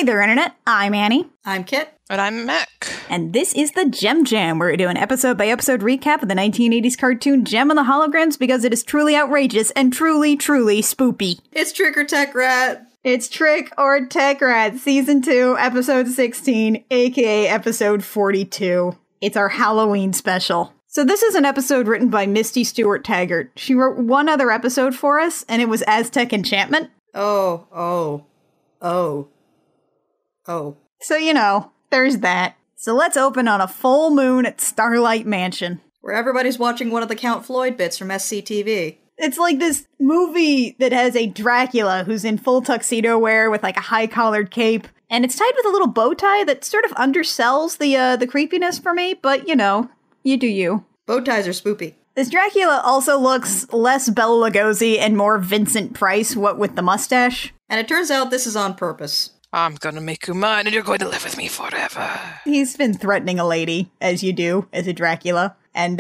Hey there, Internet. I'm Annie. I'm Kit. And I'm Mac. And this is the JEM Jam, where we do an episode-by-episode recap of the 1980s cartoon JEM and the Holograms because it is truly outrageous and truly, truly spoopy. It's Trick or Techrat. It's Trick or Techrat, Season 2, Episode 16, aka Episode 42. It's our Halloween special. So this is an episode written by Misty Stewart Taggart. She wrote one other episode for us, and it was Aztec Enchantment. Oh. So, you know, there's that. So let's open on a full moon at Starlight Mansion. Where everybody's watching one of the Count Floyd bits from SCTV. It's like this movie that has a Dracula who's in full tuxedo wear with like a high-collared cape. And it's tied with a little bow tie that sort of undersells the creepiness for me, but you know, you do you. Bow ties are spoopy. This Dracula also looks less Bela Lugosi and more Vincent Price, what with the mustache. And it turns out this is on purpose. I'm gonna make you mine and you're going to live with me forever. He's been threatening a lady, as you do, as a Dracula. And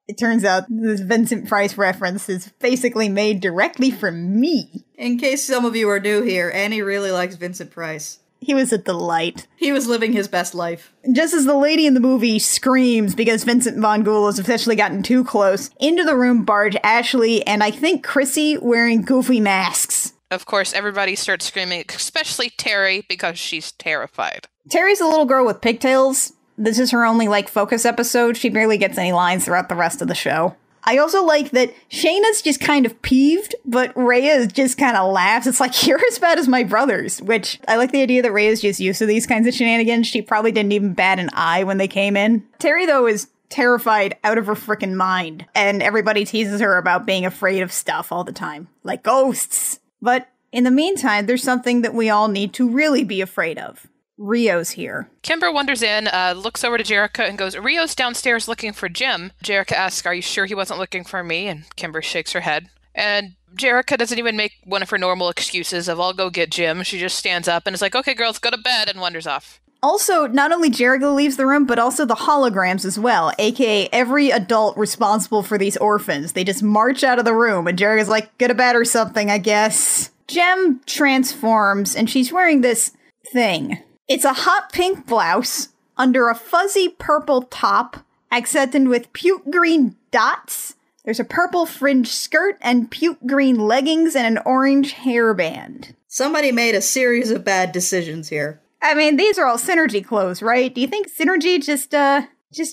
it turns out this Vincent Price reference is basically made directly for me. In case some of you are new here, Annie really likes Vincent Price. He was a delight. He was living his best life. Just as the lady in the movie screams because Vincent Von Ghoul has officially gotten too close, into the room barge Ashley and I think Chrissy wearing goofy masks. Of course, everybody starts screaming, especially Terry, because she's terrified. Terry's a little girl with pigtails. This is her only, focus episode. She barely gets any lines throughout the rest of the show. I also like that Shayna's just kind of peeved, but Rhea just kind of laughs. It's like, you're as bad as my brothers, which I like the idea that Rhea's just used to these kinds of shenanigans. She probably didn't even bat an eye when they came in. Terry, though, is terrified out of her frickin' mind, and everybody teases her about being afraid of stuff all the time, like ghosts. But in the meantime, there's something that we all need to really be afraid of. Rio's here. Kimber wanders in, looks over to Jerica and goes, Rio's downstairs looking for Jim. Jerica asks, are you sure he wasn't looking for me? And Kimber shakes her head. And Jerica doesn't even make one of her normal excuses of, I'll go get Jim. She just stands up and is like, okay, girls, go to bed, and wanders off. Also, not only Jerica leaves the room, but also the holograms as well, aka every adult responsible for these orphans. They just march out of the room, and Jerica's like, go to bed or something, I guess. Jem transforms, and she's wearing this thing. It's a hot pink blouse under a fuzzy purple top, accented with puke green dots. There's a purple fringe skirt and puke green leggings and an orange hairband. Somebody made a series of bad decisions here. I mean, these are all Synergy clothes, right? Do you think Synergy just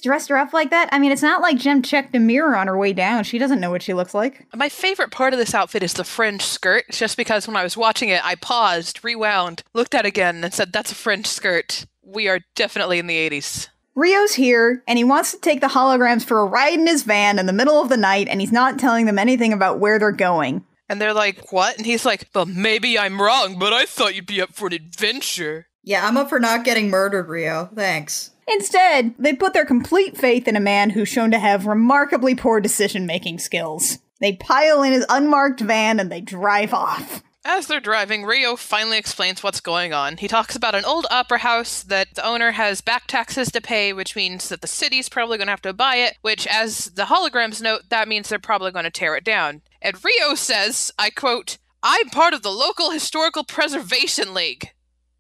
dressed her up like that? I mean, it's not like Jem checked a mirror on her way down. She doesn't know what she looks like. My favorite part of this outfit is the fringe skirt, just because when I was watching it, I paused, rewound, looked at it again, and said, that's a fringe skirt. We are definitely in the 80s. Rio's here, and he wants to take the holograms for a ride in his van in the middle of the night, and he's not telling them anything about where they're going. And they're like, what? And he's like, well, maybe I'm wrong, but I thought you'd be up for an adventure. Yeah, I'm up for not getting murdered, Rio. Thanks. Instead, they put their complete faith in a man who's shown to have remarkably poor decision-making skills. They pile in his unmarked van and they drive off. As they're driving, Rio finally explains what's going on. He talks about an old opera house that the owner has back taxes to pay, which means that the city's probably going to have to buy it, which, as the holograms note, that means they're probably going to tear it down. And Rio says, I quote, I'm part of the local historical preservation league.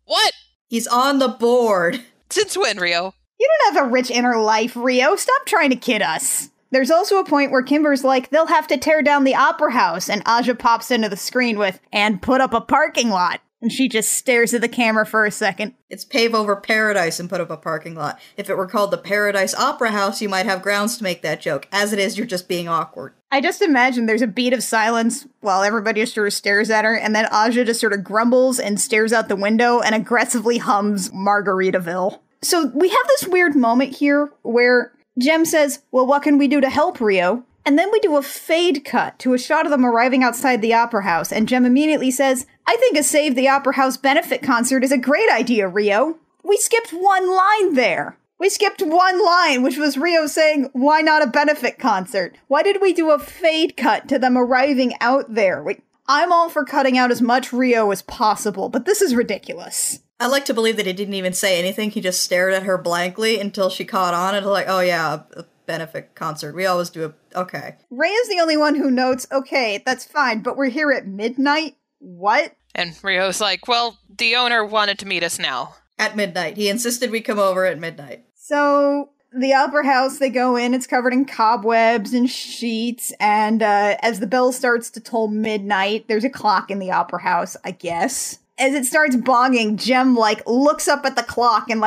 What? He's on the board. Since when, Rio? You don't have a rich inner life, Rio. Stop trying to kid us. There's also a point where Kimber's like, they'll have to tear down the opera house, and Aja pops into the screen with, and put up a parking lot. And she just stares at the camera for a second. It's pave over paradise and put up a parking lot. If it were called the Paradise Opera House, you might have grounds to make that joke. As it is, you're just being awkward. I just imagine there's a beat of silence while everybody just sort of stares at her, and then Aja just sort of grumbles and stares out the window and aggressively hums Margaritaville. So we have this weird moment here where Jem says, well, what can we do to help, Rio? And then we do a fade cut to a shot of them arriving outside the opera house, and Jem immediately says, I think a Save the Opera House benefit concert is a great idea, Rio. We skipped one line there. We skipped one line, which was Rio saying, why not a benefit concert? Why did we do a fade cut to them arriving out there? I'm all for cutting out as much Rio as possible, but this is ridiculous. I like to believe that he didn't even say anything. He just stared at her blankly until she caught on and like, oh yeah, a benefit concert. We always do okay. Ray is the only one who notes, okay, that's fine, but we're here at midnight? What? And Rio's like, well, the owner wanted to meet us now. At midnight. He insisted we come over at midnight. So the opera house, they go in, it's covered in cobwebs and sheets, and as the bell starts to toll midnight, there's a clock in the opera house, I guess. As it starts bonging, Jem, looks up at the clock and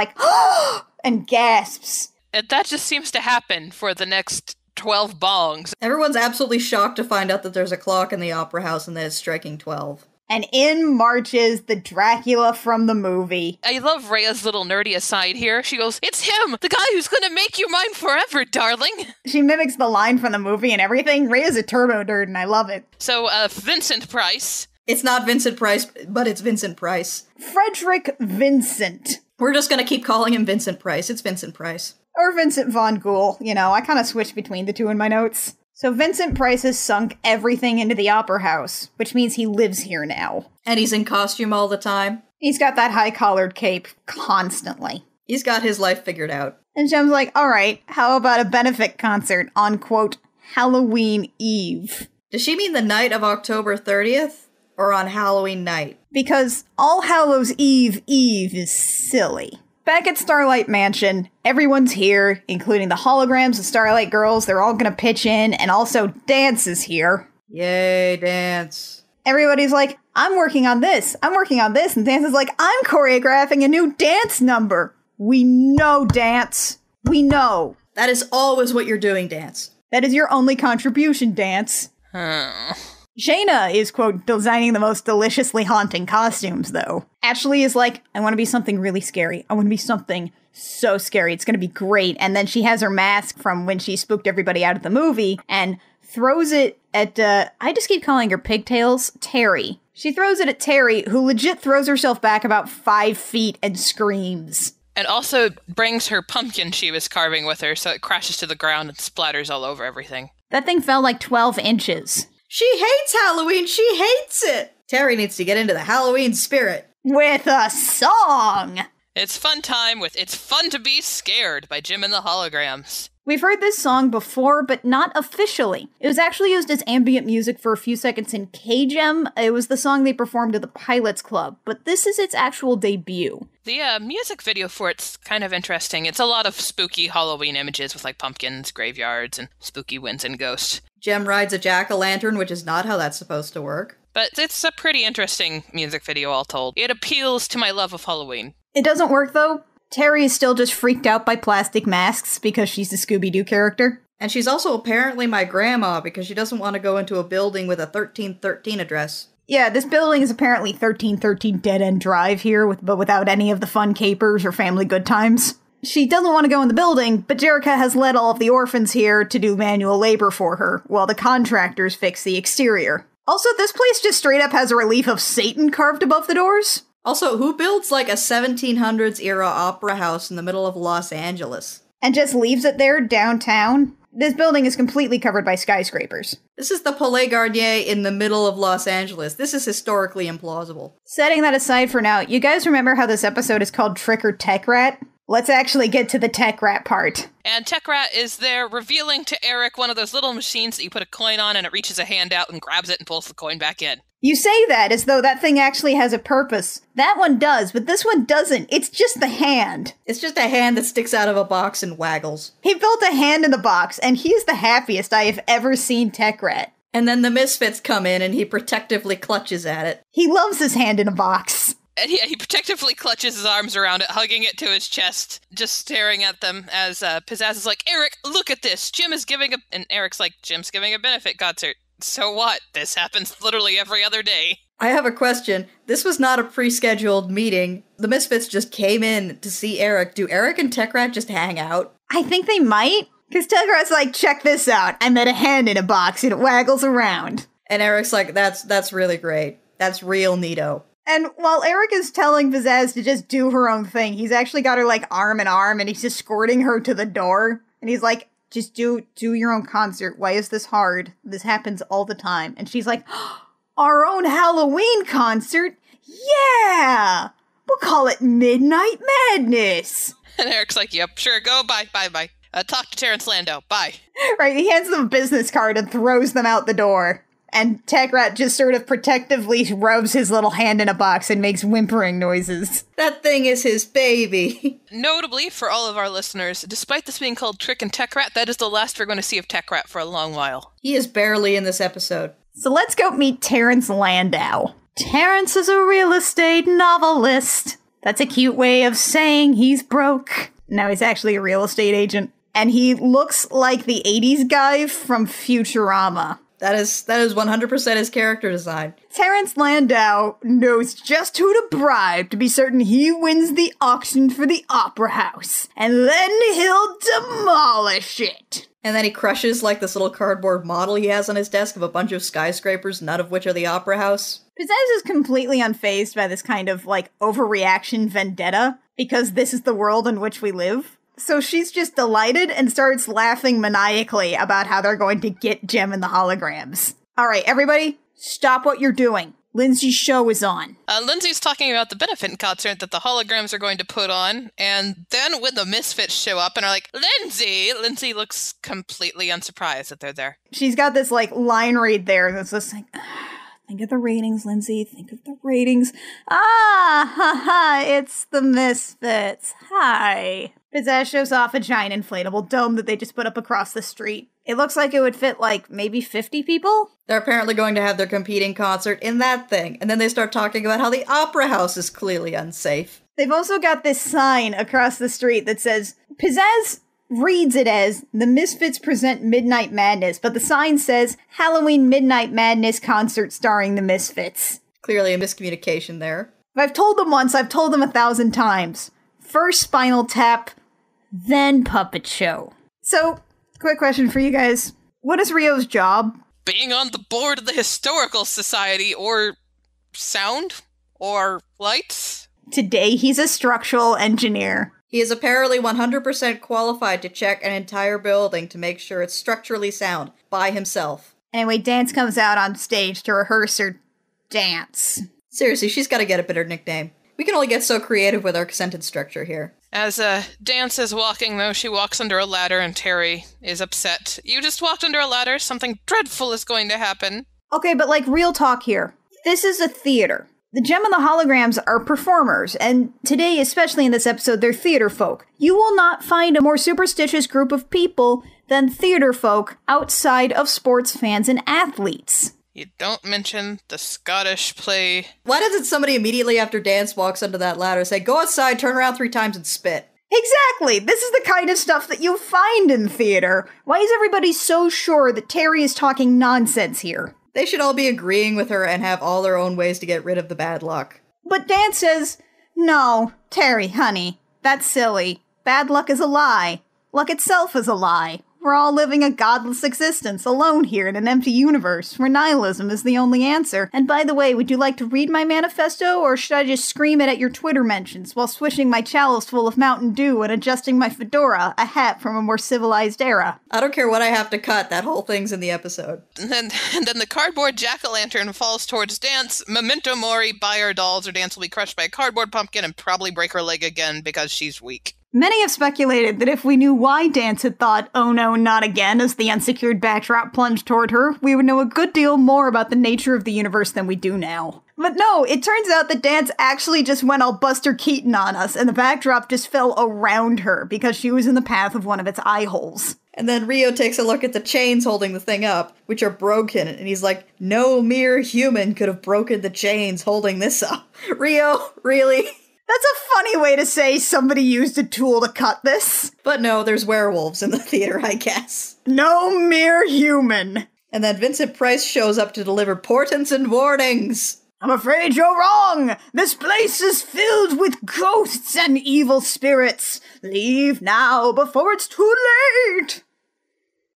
and gasps. And that just seems to happen for the next 12 bongs. Everyone's absolutely shocked to find out that there's a clock in the opera house and that it's striking 12. And in marches the Dracula from the movie. I love Rhea's little nerdy aside here. She goes, it's him! The guy who's gonna make you mine forever, darling! She mimics the line from the movie and everything. Rhea's a turbo nerd and I love it. So, Vincent Price. It's not Vincent Price, but it's Vincent Price. Frederick Vincent. We're just gonna keep calling him Vincent Price. It's Vincent Price. Or Vincent Von Ghoul. I kind of switched between the two in my notes. So Vincent Price has sunk everything into the opera house, which means he lives here now. And he's in costume all the time. He's got that high-collared cape constantly. He's got his life figured out. And Jem's like, all right, how about a benefit concert on, quote, Halloween Eve? Does she mean the night of October 30th? Or on Halloween night? Because All Hallows Eve is silly. Back at Starlight Mansion, everyone's here, including the holograms, the Starlight Girls. They're all gonna pitch in, and also Dance is here. Yay, Dance. Everybody's like, I'm working on this, and Dance is like, I'm choreographing a new dance number. We know, Dance. We know. That is always what you're doing, Dance. That is your only contribution, Dance. Shayna is, quote, designing the most deliciously haunting costumes, though. Ashley is like, I want to be something really scary. I want to be something so scary. It's going to be great. And then she has her mask from when she spooked everybody out at the movie and throws it at, I just keep calling her Pigtails, Terry. She throws it at Terry, who legit throws herself back about 5 feet and screams. And also brings her pumpkin she was carving with her, so it crashes to the ground and splatters all over everything. That thing fell like 12 inches. She hates Halloween! She hates it! Terry needs to get into the Halloween spirit. With a song! It's fun time with It's Fun to Be Scared by JEM and the Holograms. We've heard this song before, but not officially. It was actually used as ambient music for a few seconds in K-JEM. It was the song they performed at the Pilots Club, but this is its actual debut. The music video for it's kind of interesting. It's a lot of spooky Halloween images with pumpkins, graveyards, and spooky winds and ghosts. Jem rides a jack-o'-lantern, which is not how that's supposed to work. But it's a pretty interesting music video all told. It appeals to my love of Halloween. It doesn't work, though. Terry is still just freaked out by plastic masks because she's a Scooby-Doo character. And she's also apparently my grandma because she doesn't want to go into a building with a 1313 address. Yeah, this building is apparently 1313 Dead End Drive here, but without any of the fun capers or family good times. She doesn't want to go in the building, but Jerica has led all of the orphans here to do manual labor for her, while the contractors fix the exterior. Also, this place just straight up has a relief of Satan carved above the doors. Also, who builds a 1700s era opera house in the middle of Los Angeles? And just leaves it there downtown? This building is completely covered by skyscrapers. This is the Palais Garnier in the middle of Los Angeles. This is historically implausible. Setting that aside for now, you guys remember how this episode is called Trick or Techrat? Let's actually get to the Techrat part. And Techrat is there revealing to Eric one of those little machines that you put a coin on and it reaches a hand out and grabs it and pulls the coin back in. You say that as though that thing actually has a purpose. That one does, but this one doesn't. It's just the hand. It's just a hand that sticks out of a box and waggles. He built a hand in the box, and he's the happiest I have ever seen Techrat. And then the Misfits come in and he protectively clutches at it. He loves his hand in a box. And he protectively clutches his arms around it, hugging it to his chest, just staring at them as Pizzazz is like, Eric, look at this! Jim is giving a... And Eric's like, Jim's giving a benefit concert. So what? This happens literally every other day. I have a question. This was not a pre-scheduled meeting. The Misfits just came in to see Eric. Do Eric and Techrat just hang out? I think they might. Because Techrat's like, check this out. I met a hand in a box and it waggles around. And Eric's like, that's really great. That's real neato. And while Eric is telling Pizzazz to just do her own thing, he's actually got her arm in arm and he's escorting her to the door. And he's like, just do your own concert. Why is this hard? This happens all the time. And she's like, our own Halloween concert? Yeah! We'll call it Midnight Madness. And Eric's like, yep, sure, go, bye. Talk to Terrence Lando, bye. Right, he hands them a business card and throws them out the door. And Techrat just sort of protectively rubs his little hand in a box and makes whimpering noises. That thing is his baby. Notably, for all of our listeners, despite this being called Trick and Techrat, that is the last we're going to see of Techrat for a long while. He is barely in this episode. So let's go meet Terrence Landau. Terrence is a real estate novelist. That's a cute way of saying he's broke. No, he's actually a real estate agent. And he looks like the 80s guy from Futurama. That is 100% his character design. Terrence Landau knows just who to bribe to be certain he wins the auction for the Opera House. And then he'll demolish it. And then he crushes, like, this little cardboard model he has on his desk of a bunch of skyscrapers, none of which are the Opera House. Pizzazz is completely unfazed by this kind of, like, overreaction vendetta, because this is the world in which we live. So she's just delighted and starts laughing maniacally about how they're going to get JEM and the holograms. All right, everybody, stop what you're doing. Lindsay's show is on. Lindsay's talking about the benefit concert that the holograms are going to put on, and then when the misfits show up and are like, Lindsay looks completely unsurprised that they're there. She's got this, like, line read there that's just like, think of the ratings, Lindsay, think of the ratings. It's the misfits. Hi. Pizzazz shows off a giant inflatable dome that they just put up across the street. It looks like it would fit, like, maybe 50 people? They're apparently going to have their competing concert in that thing, and then they start talking about how the Opera House is clearly unsafe. They've also got this sign across the street that says, Pizzazz reads it as, the Misfits present Midnight Madness, but the sign says, Halloween Midnight Madness concert starring the Misfits. Clearly a miscommunication there. If I've told them once, I've told them 1,000 times. First Spinal Tap, then Puppet Show. So, quick question for you guys. What is Rio's job? Being on the board of the Historical Society, or sound, or lights? Today, he's a structural engineer. He is apparently 100% qualified to check an entire building to make sure it's structurally sound by himself. Anyway, Dance comes out on stage to rehearse her dance. Seriously, she's got to get a better nickname. We can only get so creative with our sentence structure here. As Dance is walking, though, she walks under a ladder and Terry is upset. You just walked under a ladder. Something dreadful is going to happen. Okay, but like real talk here. This is a theater. The JEM and the holograms are performers, and today, especially in this episode, they're theater folk. You will not find a more superstitious group of people than theater folk outside of sports fans and athletes. You don't mention the Scottish play. Why doesn't somebody immediately after Dance walks under that ladder say, go outside, turn around 3 times, and spit? Exactly! This is the kind of stuff that you'll find in theater. Why is everybody so sure that Terry is talking nonsense here? They should all be agreeing with her and have all their own ways to get rid of the bad luck. But Dan says, no, Terry, honey, that's silly. Bad luck is a lie. Luck itself is a lie. We're all living a godless existence, alone here in an empty universe, where nihilism is the only answer. And by the way, would you like to read my manifesto, or should I just scream it at your Twitter mentions, while swishing my chalice full of Mountain Dew and adjusting my fedora, a hat from a more civilized era? I don't care what I have to cut, that whole thing's in the episode. And then the cardboard jack-o'-lantern falls towards Dance. Memento mori, buy her dolls, or Dance will be crushed by a cardboard pumpkin and probably break her leg again because she's weak. Many have speculated that if we knew why Dance had thought, oh no, not again, as the unsecured backdrop plunged toward her, we would know a good deal more about the nature of the universe than we do now. But no, it turns out that Dance actually just went all Buster Keaton on us, and the backdrop just fell around her because she was in the path of one of its eye holes. And then Rio takes a look at the chains holding the thing up, which are broken, and he's like, no mere human could have broken the chains holding this up. Rio, really? That's a funny way to say somebody used a tool to cut this. But no, there's werewolves in the theater, I guess. No mere human. And then Vincent Price shows up to deliver portents and warnings. I'm afraid you're wrong. This place is filled with ghosts and evil spirits. Leave now before it's too late.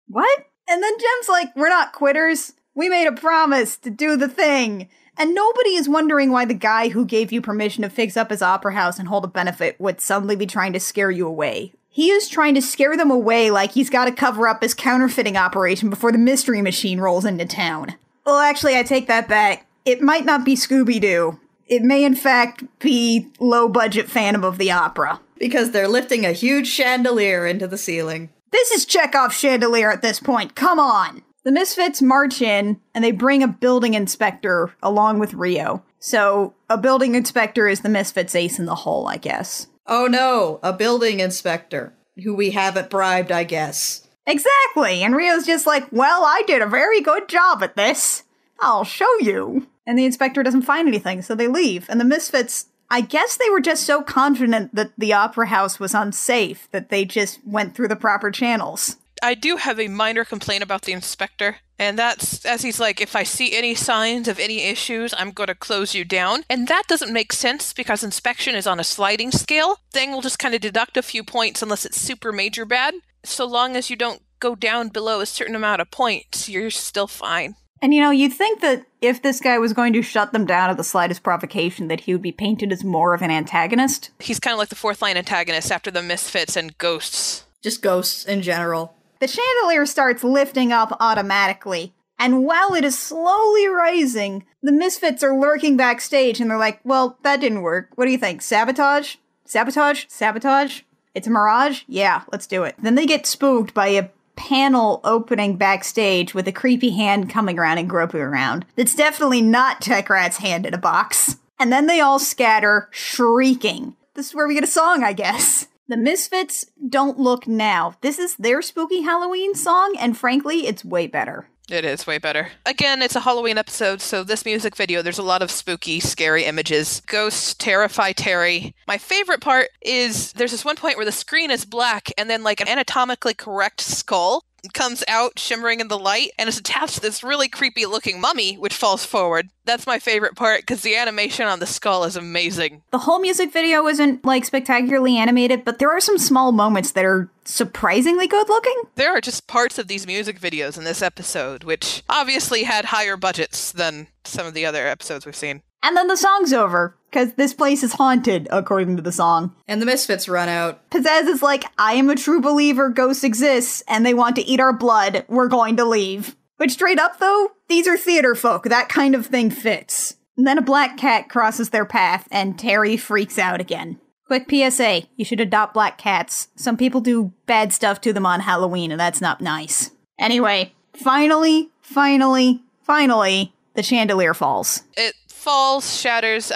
What? And then Jem's like, we're not quitters. We made a promise to do the thing. And nobody is wondering why the guy who gave you permission to fix up his opera house and hold a benefit would suddenly be trying to scare you away. He is trying to scare them away like he's got to cover up his counterfeiting operation before the mystery machine rolls into town. Well, actually, I take that back. It might not be Scooby-Doo. It may, in fact, be low-budget Phantom of the Opera. Because they're lifting a huge chandelier into the ceiling. This is Chekhov's chandelier at this point. Come on. The Misfits march in, and they bring a building inspector along with Rio. So, a building inspector is the Misfits' ace in the hole, I guess. Oh no, a building inspector, who we haven't bribed, I guess. Exactly, and Rio's just like, well, I did a very good job at this. I'll show you. And the inspector doesn't find anything, so they leave. And the Misfits, I guess they were just so confident that the opera house was unsafe that they just went through the proper channels. I do have a minor complaint about the inspector, and that's as he's like, if I see any signs of any issues, I'm going to close you down. And that doesn't make sense because inspection is on a sliding scale. Thing will just kind of deduct a few points unless it's super major bad. So long as you don't go down below a certain amount of points, you're still fine. And you'd think that if this guy was going to shut them down at the slightest provocation, that he would be painted as more of an antagonist. He's kind of like the fourth line antagonist after the Misfits and Ghosts. Just ghosts in general. The chandelier starts lifting up automatically, and while it is slowly rising, the Misfits are lurking backstage, and they're like, well, that didn't work. What do you think? Sabotage? Sabotage? Sabotage? It's a mirage? Yeah, let's do it. Then they get spooked by a panel opening backstage with a creepy hand coming around and groping around. That's definitely not Techrat's hand in a box. And then they all scatter, shrieking. This is where we get a song, I guess. The Misfits Don't Look Now. This is their spooky Halloween song, and frankly, it's way better. It is way better. Again, it's a Halloween episode, so this music video, there's a lot of spooky, scary images. Ghosts terrify Terry. My favorite part is there's this one point where the screen is black, and then like an anatomically correct skull comes out shimmering in the light, and it's attached to this really creepy looking mummy, which falls forward. That's my favorite part, because the animation on the skull is amazing. The whole music video isn't, spectacularly animated, but there are some small moments that are surprisingly good looking. There are just parts of these music videos in this episode, which obviously had higher budgets than some of the other episodes we've seen. And then the song's over, because this place is haunted, according to the song. And the Misfits run out. Pizzazz is like, I am a true believer ghosts exist, and they want to eat our blood. We're going to leave. But straight up, though, these are theater folk. That kind of thing fits. And then a black cat crosses their path, and Terry freaks out again. Quick PSA, you should adopt black cats. Some people do bad stuff to them on Halloween, and that's not nice. Anyway, finally, the chandelier falls. It falls, shatters.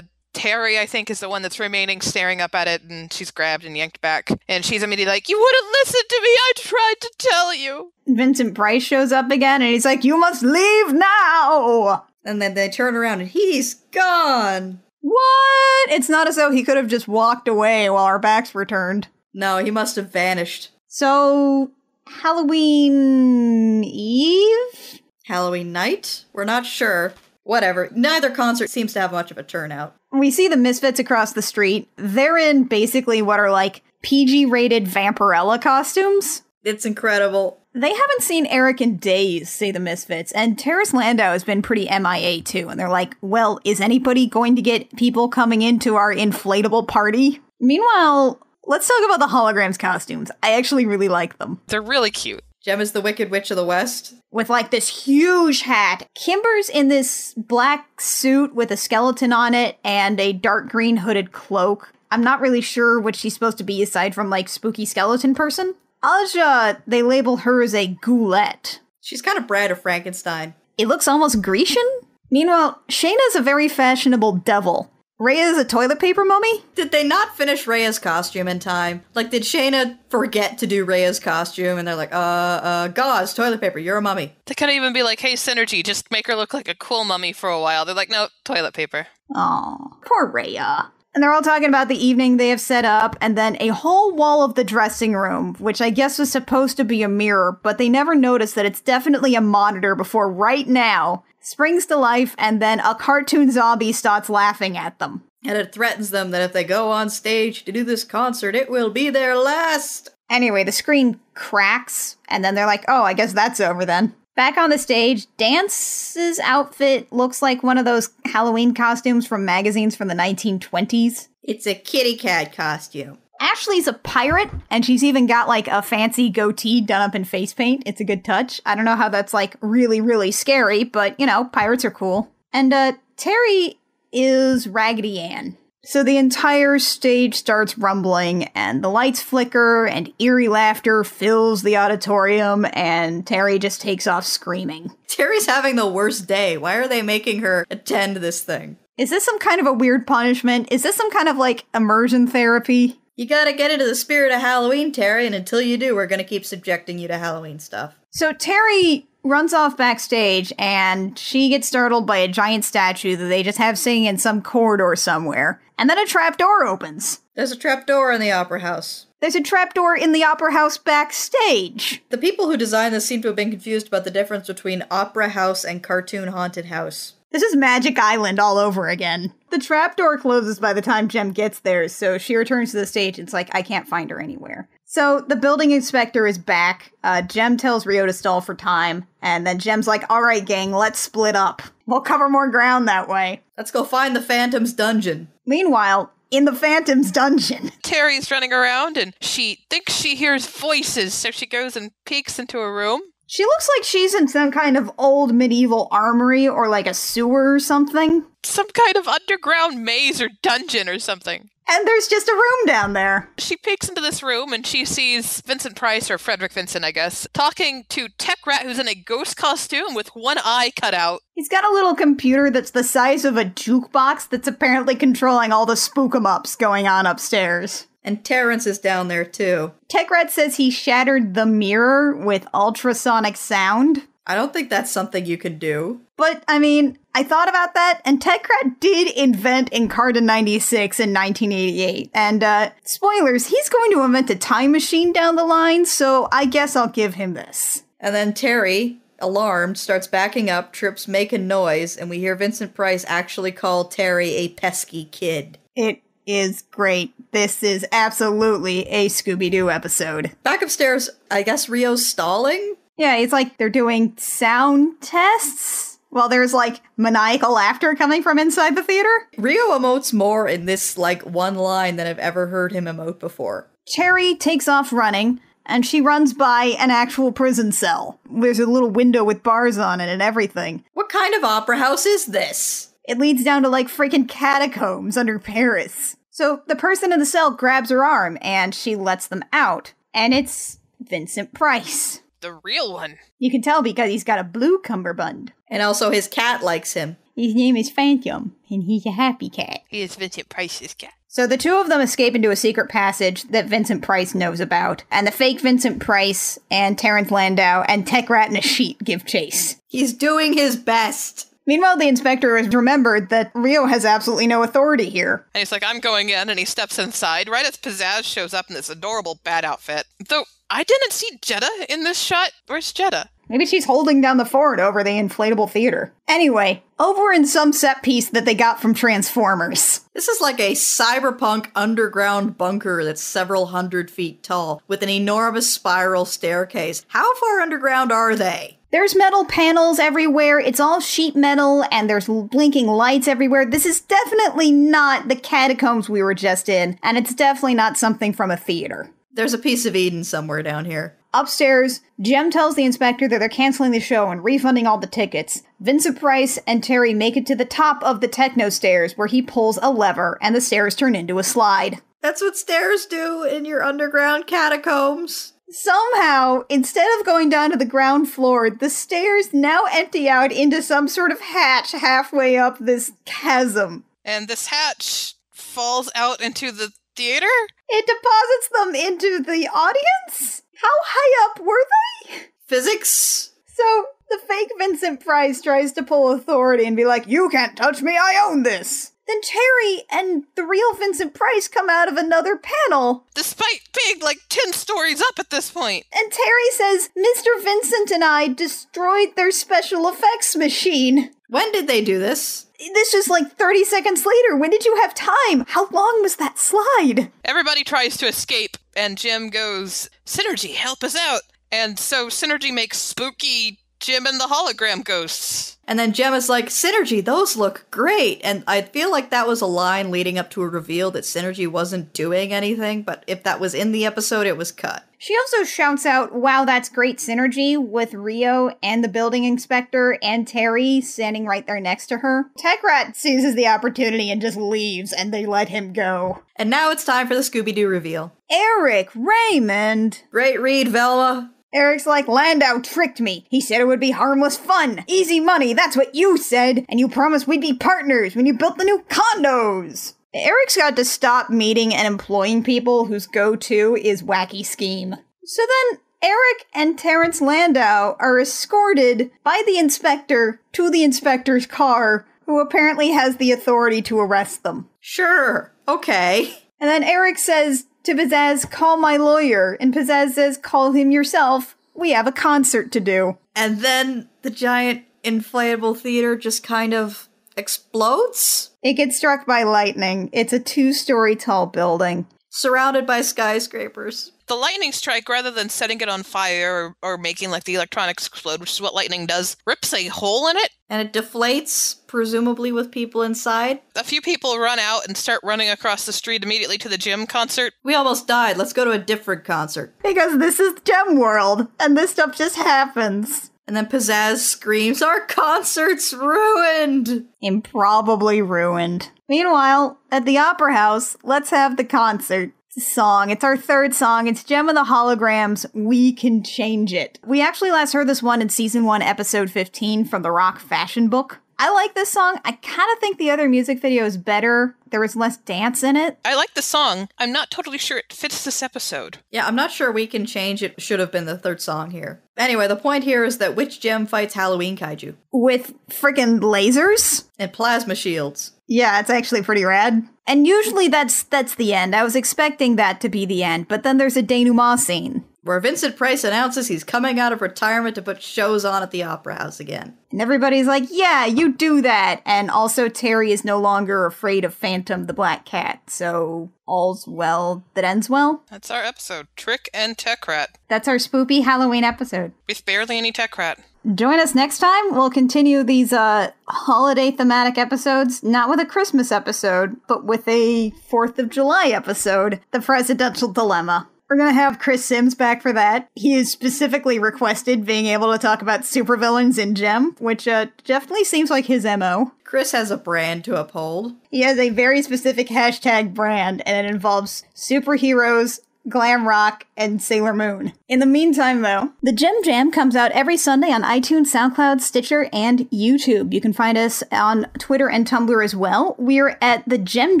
Terry, I think, is the one that's remaining staring up at it, and she's grabbed and yanked back. And she's immediately like, you wouldn't listen to me, I tried to tell you. Vincent Price shows up again, and he's like, you must leave now! And then they turn around and he's gone! What? It's not as though he could have just walked away while our backs were turned. No, he must have vanished. So, Halloween Eve? Halloween night? We're not sure. Whatever. Neither concert seems to have much of a turnout. We see the Misfits across the street. They're in basically what are PG-rated Vampirella costumes. It's incredible. They haven't seen Eric in days, say the Misfits, and Terrace Landau has been pretty MIA too, and they're like, well, is anybody going to get people coming into our inflatable party? Meanwhile, let's talk about the Holograms costumes. I actually really like them. They're really cute. Jem is the Wicked Witch of the West. With this huge hat. Kimber's in this black suit with a skeleton on it and a dark green hooded cloak. I'm not really sure what she's supposed to be aside from spooky skeleton person. Aja, they label her as a goulette. She's kind of Bride of Frankenstein. It looks almost Grecian. Meanwhile, Shayna's a very fashionable devil. Rhea is a toilet paper mummy? Did they not finish Rhea's costume in time? Did Shayna forget to do Rhea's costume? And they're like, gauze, toilet paper, you're a mummy. They couldn't even be like, hey, Synergy, just make her look like a cool mummy for a while. They're like, no, toilet paper. Aw, poor Rhea. And they're all talking about the evening they have set up, and then a whole wall of the dressing room, which I guess was supposed to be a mirror, but they never noticed that it's definitely a monitor before right now springs to life, and then a cartoon zombie starts laughing at them. And it threatens them that if they go on stage to do this concert, it will be their last. Anyway, the screen cracks, and then they're like, oh, I guess that's over then. Back on the stage, Dance's outfit looks like one of those Halloween costumes from magazines from the 1920s. It's a kitty cat costume. Ashley's a pirate, and she's even got a fancy goatee done up in face paint. It's a good touch. I don't know how that's really, really scary, but pirates are cool. And Terry is Raggedy Ann. So the entire stage starts rumbling, and the lights flicker, and eerie laughter fills the auditorium, and Terry just takes off screaming. Terry's having the worst day. Why are they making her attend this thing? Is this some kind of a weird punishment? Is this some kind of, like, immersion therapy? You gotta get into the spirit of Halloween, Terry, and until you do, we're gonna keep subjecting you to Halloween stuff. So Terry runs off backstage, and she gets startled by a giant statue that they just have singing in some corridor somewhere. And then a trapdoor opens. There's a trapdoor in the opera house. There's a trapdoor in the opera house backstage. The people who designed this seem to have been confused about the difference between opera house and cartoon haunted house. This is Magic Island all over again. The trapdoor closes by the time Jem gets there, so she returns to the stage and it's like, I can't find her anywhere. So the building inspector is back. Jem tells Rio to stall for time, and then Jem's like, all right, gang, let's split up. We'll cover more ground that way. Let's go find the Phantom's dungeon. Meanwhile, in the Phantom's dungeon, Terry's running around and she thinks she hears voices, so she goes and peeks into a room. she looks like she's in some kind of old medieval armory or like a sewer or something. Some kind of underground maze or dungeon or something. And there's just a room down there. She peeks into this room and she sees Vincent Price, or Frederick Vincent, I guess, talking to Techrat, who's in a ghost costume with one eye cut out. He's got a little computer that's the size of a jukebox that's apparently controlling all the spook-em-ups going on upstairs. And Terrence is down there too. Techrat says he shattered the mirror with ultrasonic sound. I don't think that's something you can do. But, I mean, I thought about that, and Techrat did invent Encarta 96 in 1988. And, spoilers, he's going to invent a time machine down the line, so I guess I'll give him this. And then Terry, alarmed, starts backing up, trips making noise, and we hear Vincent Price actually call Terry a pesky kid. It is great. This is absolutely a Scooby-Doo episode. Back upstairs, I guess Rio's stalling? Yeah, it's like they're doing sound tests while there's like maniacal laughter coming from inside the theater. Rio emotes more in this like one line than I've ever heard him emote before. Terry takes off running, and she runs by an actual prison cell. There's a little window with bars on it and everything. What kind of opera house is this? It leads down to like freaking catacombs under Paris. So the person in the cell grabs her arm, and she lets them out. And it's Vincent Price. The real one. You can tell because he's got a blue cummerbund. And also his cat likes him. His name is Phantom, and he's a happy cat. He is Vincent Price's cat. So the two of them escape into a secret passage that Vincent Price knows about, and the fake Vincent Price and Terrence Landau and Techrat in a sheet give chase. He's doing his best. Meanwhile, the inspector has remembered that Rio has absolutely no authority here. And he's like, I'm going in, and he steps inside right as Pizzazz shows up in this adorable bat outfit. Though, I didn't see Jeddah in this shot. Where's Jeddah? Maybe she's holding down the fort over the inflatable theater. Anyway, over in some set piece that they got from Transformers. This is like a cyberpunk underground bunker that's several hundred feet tall, with an enormous spiral staircase. How far underground are they? There's metal panels everywhere, it's all sheet metal, and there's blinking lights everywhere. This is definitely not the catacombs we were just in, and it's definitely not something from a theater. There's a piece of Eden somewhere down here. Upstairs, Jem tells the inspector that they're canceling the show and refunding all the tickets. Vincent Price and Terry make it to the top of the techno stairs, where he pulls a lever, and the stairs turn into a slide. That's what stairs do in your underground catacombs. Somehow, instead of going down to the ground floor, the stairs now empty out into some sort of hatch halfway up this chasm. And this hatch falls out into the theater? It deposits them into the audience? How high up were they? Physics? So, the fake Vincent Price tries to pull authority and be like, you can't touch me, I own this! Then Terry and the real Vincent Price come out of another panel. Despite being like 10 stories up at this point. And Terry says, Mr. Vincent and I destroyed their special effects machine. When did they do this? This was like 30 seconds later. When did you have time? How long was that slide? Everybody tries to escape, and Jim goes, Synergy, help us out. And so Synergy makes spooky Jim and the hologram ghosts. And then Jem is like, Synergy, those look great. And I feel like that was a line leading up to a reveal that Synergy wasn't doing anything, but if that was in the episode, it was cut. She also shouts out, wow, that's great synergy, with Rio and the building inspector and Terry standing right there next to her. Techrat seizes the opportunity and just leaves, and they let him go. And now it's time for the Scooby-Doo reveal. Eric Raymond! Great read, Velma. Eric's like, Landau tricked me. He said it would be harmless fun. Easy money, that's what you said. And you promised we'd be partners when you built the new condos. Eric's got to stop meeting and employing people whose go-to is wacky scheme. So then, Eric and Terrence Landau are escorted by the inspector to the inspector's car, who apparently has the authority to arrest them. Sure, okay. And then Eric says to Pizzazz, call my lawyer, and Pizzazz says, call him yourself. We have a concert to do. And then the giant inflatable theater just kind of explodes? It gets struck by lightning. It's a 2-story tall building. Surrounded by skyscrapers. The lightning strike, rather than setting it on fire or making like the electronics explode, which is what lightning does, rips a hole in it. And it deflates, presumably with people inside. A few people run out and start running across the street immediately to the JEM concert. We almost died. Let's go to a different concert. Because this is JEM World, and this stuff just happens. And then Pizzazz screams, our concert's ruined! Improbably ruined. Meanwhile, at the Opera House, let's have the concert. It's a song. It's our 3rd song. It's Jem and the Holograms, We Can Change It. We actually last heard this one in Season 1, Episode 15 from the Rock Fashion Book. I like this song. I kind of think the other music video is better. There was less dance in it. I like the song. I'm not totally sure it fits this episode. Yeah, I'm not sure We Can Change It should have been the 3rd song here. Anyway, the point here is that which Jem fights Halloween kaiju? With freaking lasers? And plasma shields. Yeah, it's actually pretty rad. And usually that's the end. I was expecting that to be the end, but then there's a denouement scene. Where Vincent Price announces he's coming out of retirement to put shows on at the Opera House again. And everybody's like, yeah, you do that. And also Terry is no longer afraid of Phantom the Black Cat, so all's well that ends well. That's our episode, Trick and Techrat. That's our spoopy Halloween episode. With barely any Techrat. Join us next time. We'll continue these holiday thematic episodes, not with a Christmas episode, but with a 4th of July episode, The Presidential Dilemma. We're going to have Chris Sims back for that. He has specifically requested being able to talk about supervillains in JEM, which definitely seems like his MO. Chris has a brand to uphold. He has a very specific hashtag brand, and it involves superheroes, glam rock, and Sailor Moon. In the meantime, though, the JEM Jam comes out every Sunday on iTunes, SoundCloud, Stitcher, and YouTube. You can find us on Twitter and Tumblr as well. We're at the JEM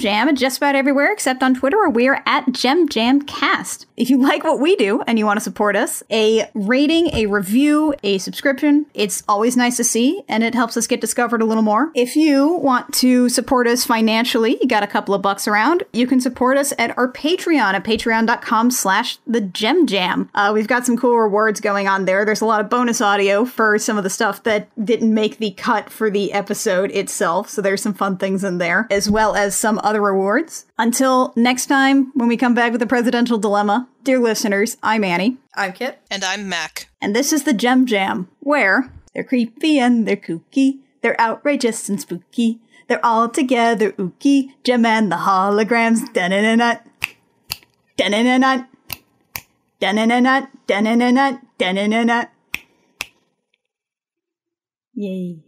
Jam just about everywhere except on Twitter, where we're at JEM Jam Cast. If you like what we do and you want to support us, a rating, a review, a subscription, it's always nice to see, and it helps us get discovered a little more. If you want to support us financially, you got a couple of bucks around, you can support us at our Patreon at patreon.com/thejemjam. We've got some cool rewards going on there. There's a lot of bonus audio for some of the stuff that didn't make the cut for the episode itself, so there's some fun things in there, as well as some other rewards. Until next time, when we come back with the Presidential Dilemma, dear listeners, I'm Annie. I'm Kit. And I'm Mac. And this is the JEM Jam, where they're creepy and they're kooky, they're outrageous and spooky, they're all together ooky, Jem and the Holograms, da-na-na-na, da-na-na-na, da-na-na-na, da-na-na-na, da-na-na-na. Yay.